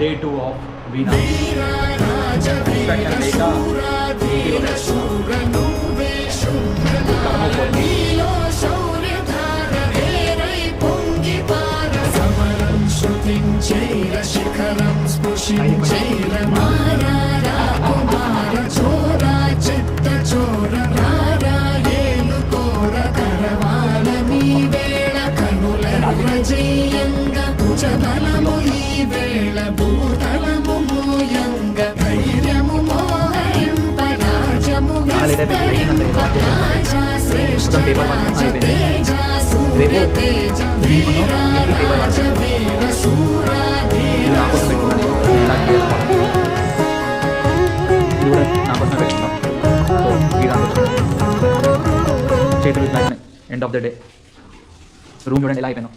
Day 2 of Veena. శిఖరం స్పృశించైర మారారా కుమార చోర చిత్త చోర రారా ఏలుకోర కరవాల మీ వేళ కనుల విజయంగ భుజబలము ఈ వేళ భూతలము మోయంగ ధైర్యము మోహరింప రాజము రాజా శ్రేష్ఠ రాజ తేజ సూర్య తేజ వీరాజ వీర శూరా నా కోసం పెట్టుకున్నాను ఇది కూడా నా కోసం పెట్టుకున్నాం. సో ఈ చేతులు end of the day room చూడండి ఎలా అయిపోయినా.